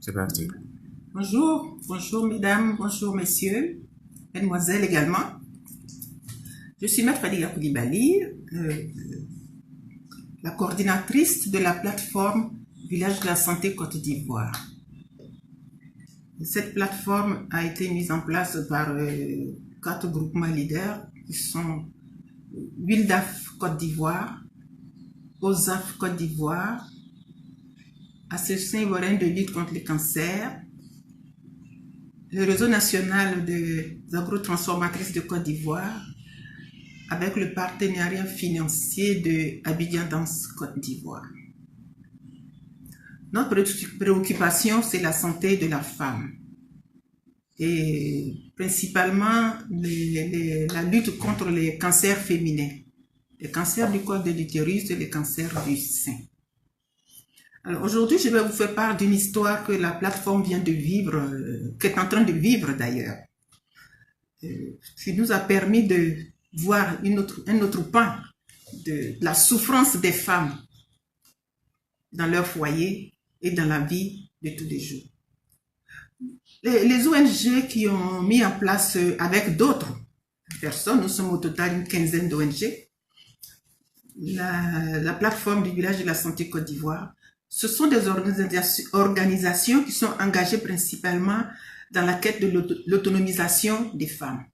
C'est parti. Bonjour, bonjour mesdames, bonjour messieurs, mesdemoiselles également. Je suis Maître Fadiga Koulibaly, la coordinatrice de la plateforme Village de la Santé Côte d'Ivoire. Cette plateforme a été mise en place par 4 groupements leaders qui sont Wildaf Côte d'Ivoire, OSAF Côte d'Ivoire, Association ivoirienne de lutte contre le cancer, le réseau national des agrotransformatrices de Côte d'Ivoire, avec le partenariat financier de Abidjan Danse Côte d'Ivoire. Notre préoccupation, c'est la santé de la femme et principalement la lutte contre les cancers féminins, les cancers du col de l'utérus et les cancers du sein. Alors aujourd'hui, je vais vous faire part d'une histoire que la plateforme vient de vivre, qu'est en train de vivre d'ailleurs, qui nous a permis de voir un autre pan de la souffrance des femmes dans leur foyer et dans la vie de tous les jours. Les ONG qui ont mis en place avec d'autres personnes, nous sommes au total une quinzaine d'ONG, la plateforme du Village de la Santé Côte d'Ivoire, ce sont des organisations qui sont engagées principalement dans la quête de l'autonomisation des femmes.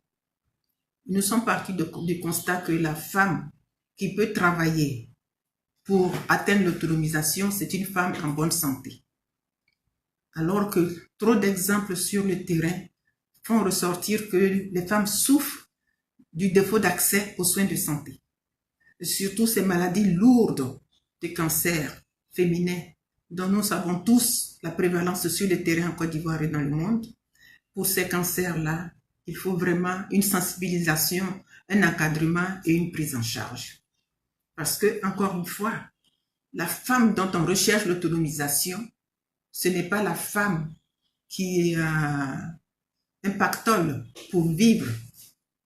Nous sommes partis du constat que la femme qui peut travailler pour atteindre l'autonomisation, c'est une femme en bonne santé. Alors que trop d'exemples sur le terrain font ressortir que les femmes souffrent du défaut d'accès aux soins de santé. Et surtout ces maladies lourdes de cancer féminin, dont nous savons tous la prévalence sur le terrain en Côte d'Ivoire et dans le monde. Pour ces cancers-là, il faut vraiment une sensibilisation, un encadrement et une prise en charge. Parce que, encore une fois, la femme dont on recherche l'autonomisation, ce n'est pas la femme qui a un pactole pour vivre.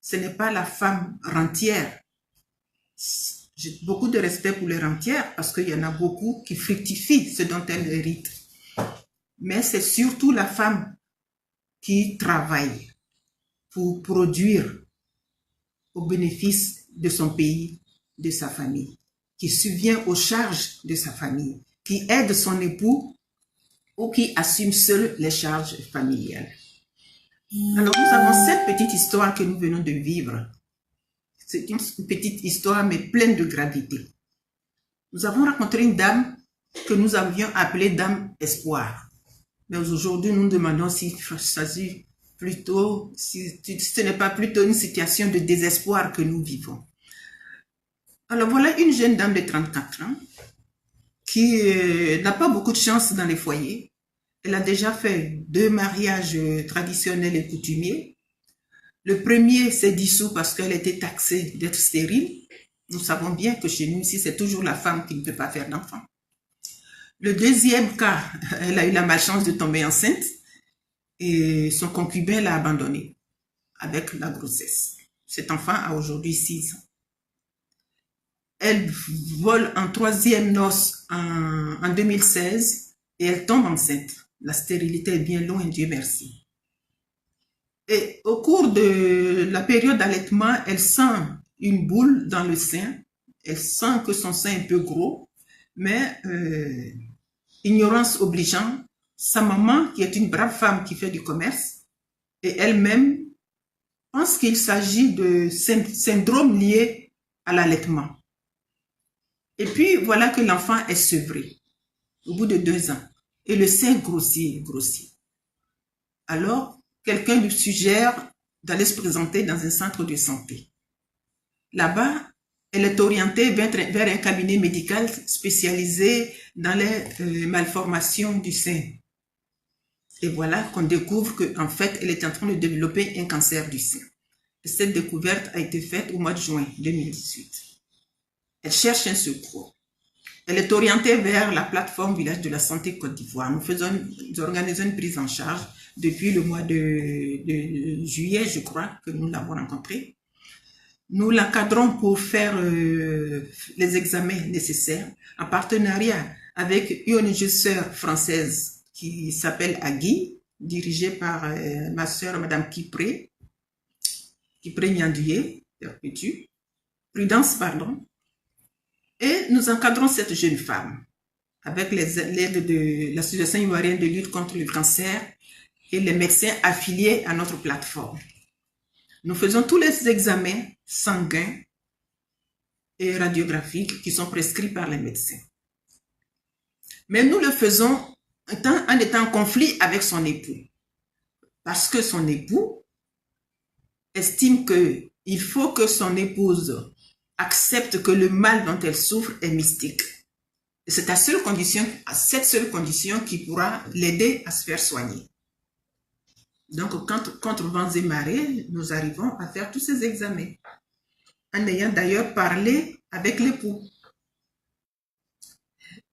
Ce n'est pas la femme rentière. J'ai beaucoup de respect pour les rentières parce qu'il y en a beaucoup qui fructifient ce dont elles héritent. Mais c'est surtout la femme qui travaille pour produire au bénéfice de son pays, de sa famille, qui subvient aux charges de sa famille, qui aide son époux ou qui assume seule les charges familiales. Alors nous avons cette petite histoire que nous venons de vivre. C'est une petite histoire, mais pleine de gravité. Nous avons rencontré une dame que nous avions appelée Dame Espoir. Mais aujourd'hui, nous nous demandons s'il s'agit plutôt, si ce n'est pas plutôt une situation de désespoir que nous vivons. Alors voilà une jeune dame de 34 ans qui n'a pas beaucoup de chance dans les foyers. Elle a déjà fait 2 mariages traditionnels et coutumiers. Le premier s'est dissous parce qu'elle était taxée d'être stérile. Nous savons bien que chez nous ici, c'est toujours la femme qui ne peut pas faire d'enfant. Le deuxième cas, elle a eu la malchance de tomber enceinte et son concubin l'a abandonnée avec la grossesse. Cet enfant a aujourd'hui 6 ans. Elle vole en 3e noce en 2016 et elle tombe enceinte. La stérilité est bien loin, Dieu merci. Et au cours de la période d'allaitement, elle sent une boule dans le sein. Elle sent que son sein est un peu gros. Mais ignorance obligeant, sa maman, qui est une brave femme qui fait du commerce, et elle-même pense qu'il s'agit de syndrome lié à l'allaitement. Et puis voilà que l'enfant est sevré au bout de 2 ans. Et le sein grossit. Alors, quelqu'un lui suggère d'aller se présenter dans un centre de santé. Là-bas, elle est orientée vers un cabinet médical spécialisé dans les malformations du sein. Et voilà qu'on découvre qu'en fait, elle est en train de développer un cancer du sein. Et cette découverte a été faite au mois de juin 2018. Elle cherche un secours. Elle est orientée vers la plateforme Village de la Santé Côte d'Ivoire. Nous organisons une prise en charge depuis le mois de juillet, je crois, que nous l'avons rencontrée. Nous l'encadrons pour faire les examens nécessaires en partenariat avec une sœur française qui s'appelle Agui, dirigée par ma sœur, Madame Kipré Nyandouye, perpétue, Prudence, pardon. Et nous encadrons cette jeune femme avec l'aide de l'Association ivoirienne de lutte contre le cancer et les médecins affiliés à notre plateforme. Nous faisons tous les examens sanguins et radiographiques qui sont prescrits par les médecins. Mais nous le faisons en étant en conflit avec son époux. Parce que son époux estime qu'il faut que son épouse accepte que le mal dont elle souffre est mystique. Et c'est à cette seule condition qui pourra l'aider à se faire soigner. Donc, contre vents et marées, nous arrivons à faire tous ces examens, en ayant d'ailleurs parlé avec l'époux.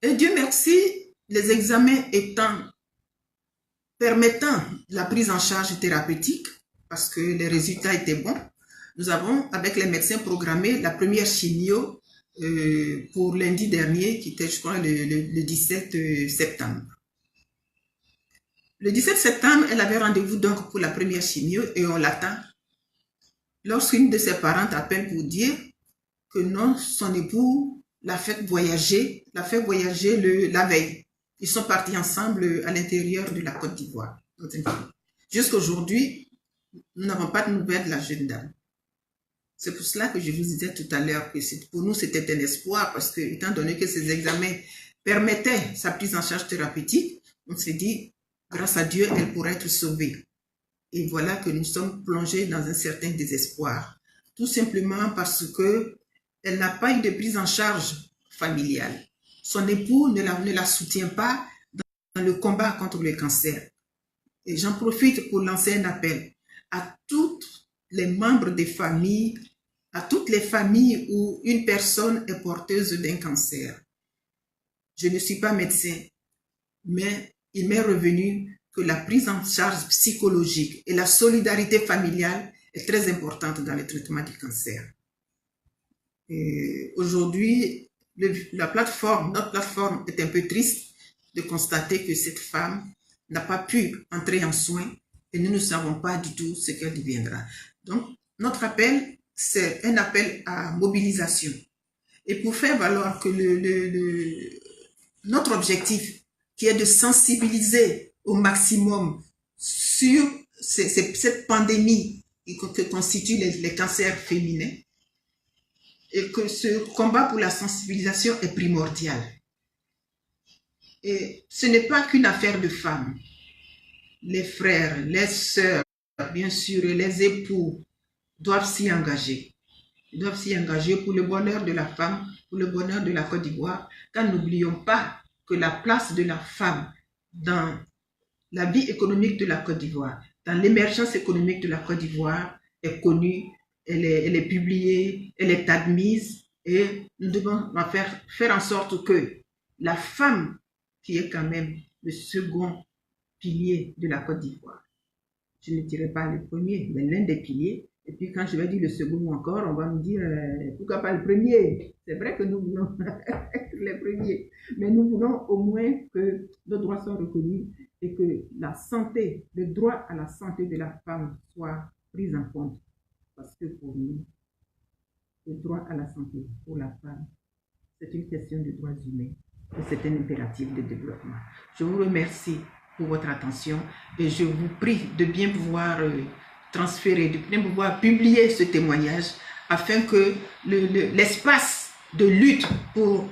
Et Dieu merci, les examens permettant la prise en charge thérapeutique, parce que les résultats étaient bons, nous avons, avec les médecins, programmé la première chimio pour lundi dernier, qui était, je crois, le 17 septembre. Le 17 septembre, elle avait rendez-vous donc pour la première chimio et on l'attend. Lorsqu'une de ses parentes appelle pour dire que non, son époux l'a fait voyager la veille. Ils sont partis ensemble à l'intérieur de la Côte d'Ivoire. Jusqu'à aujourd'hui, nous n'avons pas de nouvelles de la jeune dame. C'est pour cela que je vous disais tout à l'heure que pour nous, c'était un espoir parce que, étant donné que ces examens permettaient sa prise en charge thérapeutique, on s'est dit, grâce à Dieu, elle pourrait être sauvée. Et voilà que nous sommes plongés dans un certain désespoir. Tout simplement parce que elle n'a pas eu de prise en charge familiale. Son époux ne la soutient pas dans le combat contre le cancer. Et j'en profite pour lancer un appel à tous les membres des familles, à toutes les familles où une personne est porteuse d'un cancer. Je ne suis pas médecin, mais il m'est revenu que la prise en charge psychologique et la solidarité familiale est très importante dans le traitement du cancer. Aujourd'hui, notre plateforme est un peu triste de constater que cette femme n'a pas pu entrer en soins et nous ne savons pas du tout ce qu'elle deviendra. Donc, notre appel, c'est un appel à mobilisation. Et pour faire valoir que notre objectif, qui est de sensibiliser au maximum sur cette pandémie que constitue les cancers féminins, et que ce combat pour la sensibilisation est primordial. Et ce n'est pas qu'une affaire de femmes. Les frères, les sœurs, bien sûr, et les époux doivent s'y engager. Ils doivent s'y engager pour le bonheur de la femme, pour le bonheur de la Côte d'Ivoire, car n'oublions pas que la place de la femme dans la vie économique de la Côte d'Ivoire, dans l'émergence économique de la Côte d'Ivoire est connue, elle est publiée, elle est admise et nous devons faire en sorte que la femme, qui est quand même le second pilier de la Côte d'Ivoire, je ne dirais pas le premier, mais l'un des piliers, et puis quand je vais dire le second encore, on va me dire pourquoi pas le premier? C'est vrai que nous voulons être les premiers, mais nous voulons au moins que nos droits soient reconnus et que la santé, le droit à la santé de la femme soit pris en compte. Parce que pour nous, le droit à la santé pour la femme, c'est une question de droits humains et c'est un impératif de développement. Je vous remercie pour votre attention et je vous prie de bien pouvoir transférer, de bien pouvoir publier ce témoignage afin que l'espace de lutte pour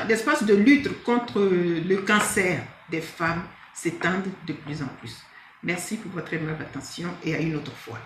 l'espace de lutte contre le cancer des femmes s'étende de plus en plus. Merci pour votre aimable attention et à une autre fois.